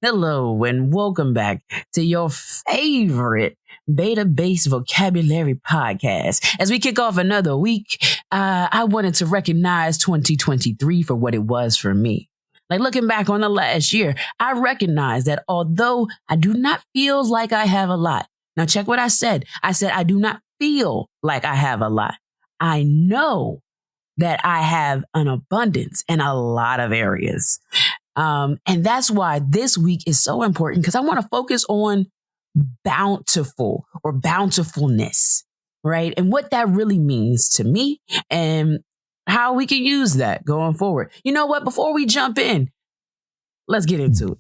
Hello and welcome back to your favorite beta-based vocabulary podcast. As we kick off another week, I wanted to recognize 2023 for what it was for me. Like looking back on the last year, I recognize that although I do not feel like I have a lot. Now check what I said. I said I do not feel like I have a lot. I know that I have an abundance in a lot of areas. And that's why this week is so important because I want to focus on bountiful or bountifulness, right? And what that really means to me and how we can use that going forward. You know what? Before we jump in, let's get into it.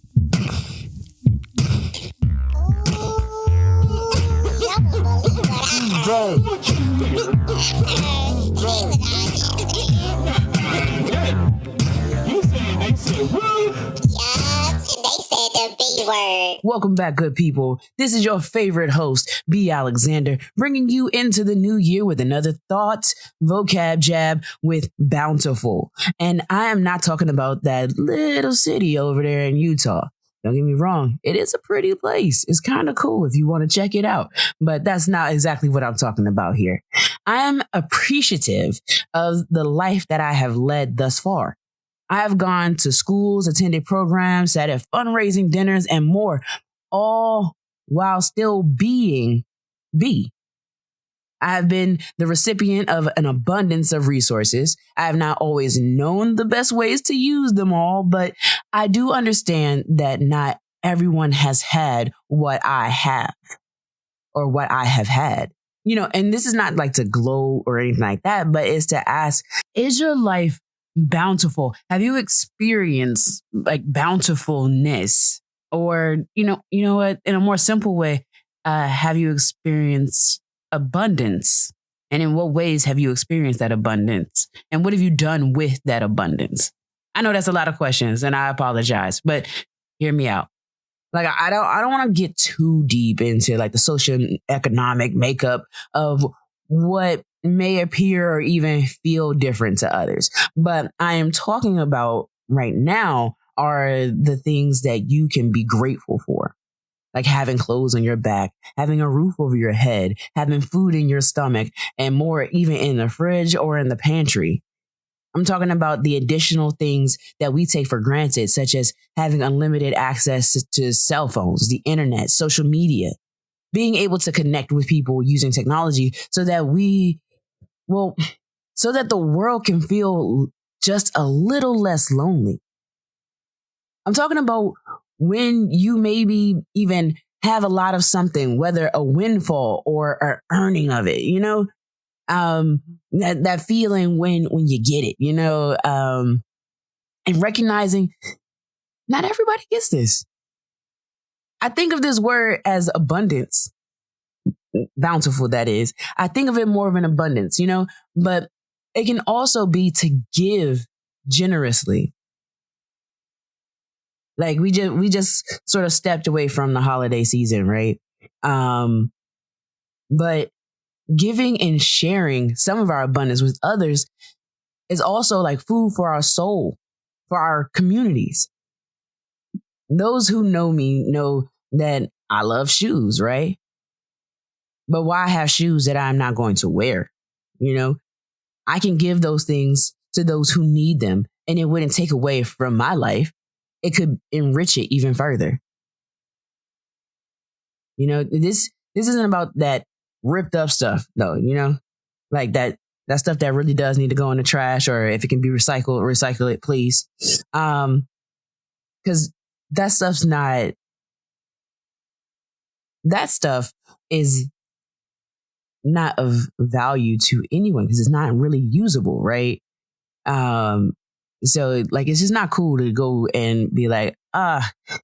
Welcome back, good people. This is your favorite host, B. Alexander, bringing you into the new year with another thought, vocab jab with Bountiful. And I am not talking about that little city over there in Utah. Don't get me wrong. It is a pretty place. It's kind of cool if you want to check it out. But that's not exactly what I'm talking about here. I'm appreciative of the life that I have led thus far. I have gone to schools, attended programs, sat at fundraising dinners, and more, all while still being B. I have been the recipient of an abundance of resources. I have not always known the best ways to use them all, but I do understand that not everyone has had what I have or what I have had. You know, and this is not like to gloat or anything like that, but it's to ask, is your life bountiful? Have you experienced like bountifulness? Or, you know what, in a more simple way, have you experienced abundance? And in what ways have you experienced that abundance? And what have you done with that abundance? I know that's a lot of questions and I apologize, but hear me out. Like, I don't want to get too deep into like the social economic makeup of what may appear or even feel different to others. But I am talking about right now are the things that you can be grateful for. Like having clothes on your back, having a roof over your head, having food in your stomach, and more even in the fridge or in the pantry. I'm talking about the additional things that we take for granted, such as having unlimited access to cell phones, the internet, social media, being able to connect with people using technology so that so that the world can feel just a little less lonely. I'm talking about when you maybe even have a lot of something, whether a windfall or an earning of it, you know, that feeling when you get it, you know, and recognizing not everybody gets this. I think of this word as abundance, bountiful, that is. I think of it more of an abundance, you know, but it can also be to give generously. Like we just sort of stepped away from the holiday season, right? But giving and sharing some of our abundance with others is also like food for our soul, for our communities. Those who know me know that I love shoes, right? But why have shoes that I'm not going to wear? You know, I can give those things to those who need them, and it wouldn't take away from my life. It could enrich it even further. You know, this isn't about that ripped up stuff, though, you know, like that stuff that really does need to go in the trash, or if it can be recycled, recycle it, please. Because that stuff is not of value to anyone because it's not really usable, right? So like, it's just not cool to go and be like,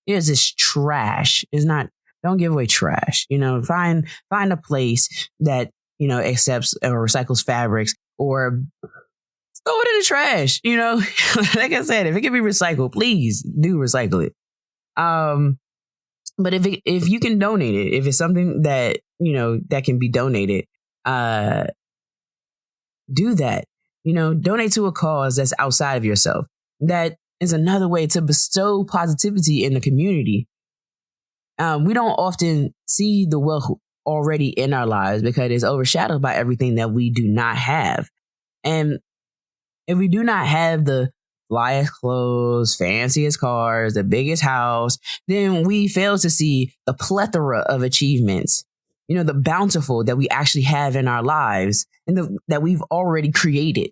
here's this trash. It's not, don't give away trash, you know, find a place that, you know, accepts or recycles fabrics, or throw it in the trash, you know. Like I said, if it can be recycled, please do recycle it. But if you can donate it, if it's something that, you know, that can be donated, do that. You know, donate to a cause that's outside of yourself, that is another way to bestow positivity in the community. We don't often see the wealth already in our lives because it's overshadowed by everything that we do not have. And if we do not have the flyest clothes, fanciest cars, the biggest house, then we fail to see the plethora of achievements, the bountiful that we actually have in our lives and that we've already created.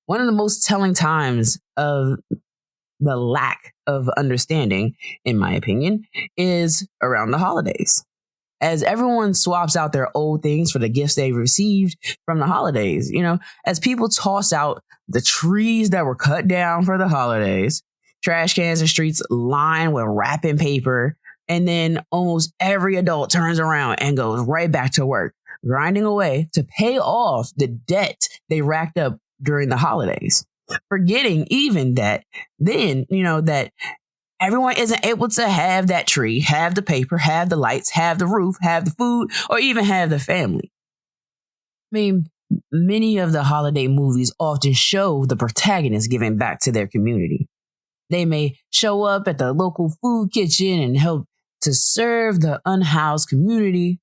One of the most telling times of the lack of understanding, in my opinion, is around the holidays. As everyone swaps out their old things for the gifts they received from the holidays, as people toss out the trees that were cut down for the holidays, trash cans and streets lined with wrapping paper, and then almost every adult turns around and goes right back to work, grinding away to pay off the debt they racked up during the holidays, forgetting even that then, that everyone isn't able to have that tree, have the paper, have the lights, have the roof, have the food, or even have the family. I mean, many of the holiday movies often show the protagonist giving back to their community. They may show up at the local food kitchen and help to serve the unhoused community.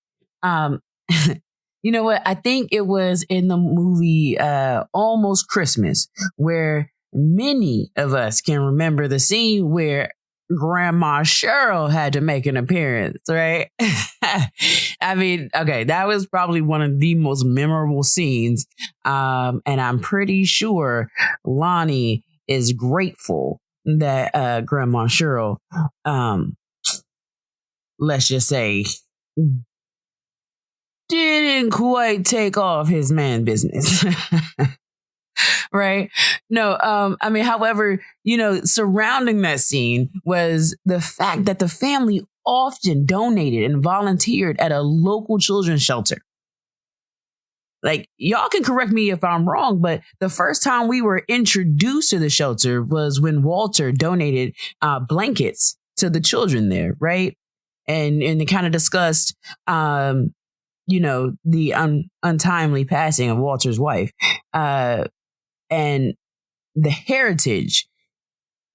You know what? I think it was in the movie Almost Christmas, where many of us can remember the scene where Grandma Cheryl had to make an appearance, right? I mean, okay, that was probably one of the most memorable scenes. And I'm pretty sure Lonnie is grateful that Grandma Cheryl, let's just say, didn't quite take off his man business. Right? No, however, surrounding that scene was the fact that the family often donated and volunteered at a local children's shelter. Like, y'all can correct me if I'm wrong, but the first time we were introduced to the shelter was when Walter donated blankets to the children there, right? And they kind of discussed the untimely passing of Walter's wife, and the heritage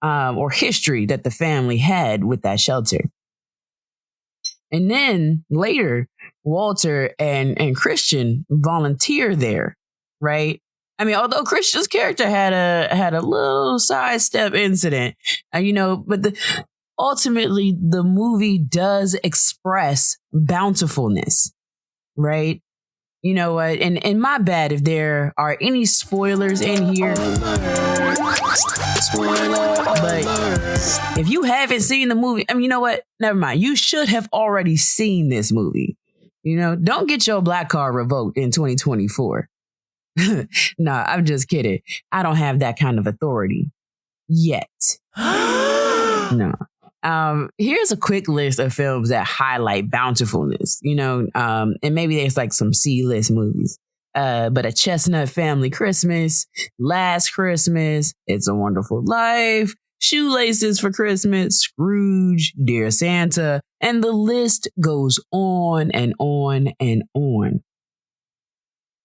or history that the family had with that shelter. And then later, Walter and Christian volunteer there, right? I mean, although Christian's character had a little sidestep incident, but ultimately the movie does express bountifulness. Right? You know what? And my bad if there are any spoilers in here. But if you haven't seen the movie, you know what? Never mind. You should have already seen this movie. Don't get your black card revoked in 2024. No, I'm just kidding. I don't have that kind of authority yet. No. Here's a quick list of films that highlight bountifulness, and maybe there's like some C-list movies, but A Chestnut Family Christmas, Last Christmas, It's a Wonderful Life, Shoelaces for Christmas, Scrooge, Dear Santa, and the list goes on and on and on.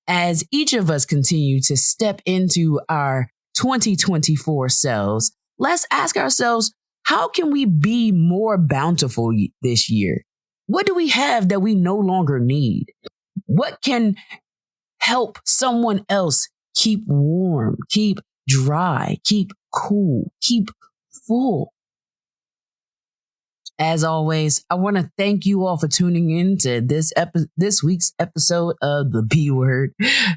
As each of us continue to step into our 2024 selves, let's ask ourselves, how can we be more bountiful this year? What do we have that we no longer need? What can help someone else keep warm, keep dry, keep cool, keep full? As always, I want to thank you all for tuning in to this week's episode of The B Word.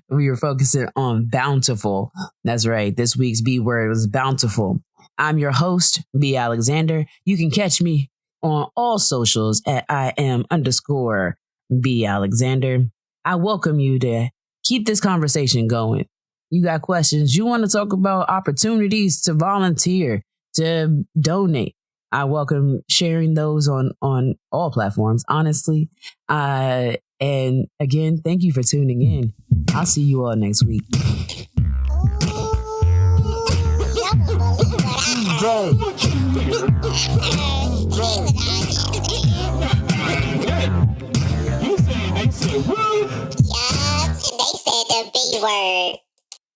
We were focusing on bountiful. That's right. This week's B Word was bountiful. I'm your host, B. Alexander. You can catch me on all socials at @IM_B Alexander. I welcome you to keep this conversation going. You got questions, you want to talk about opportunities to volunteer, to donate. I welcome sharing those on all platforms, honestly. And again, thank you for tuning in. I'll see you all next week. They said the B word.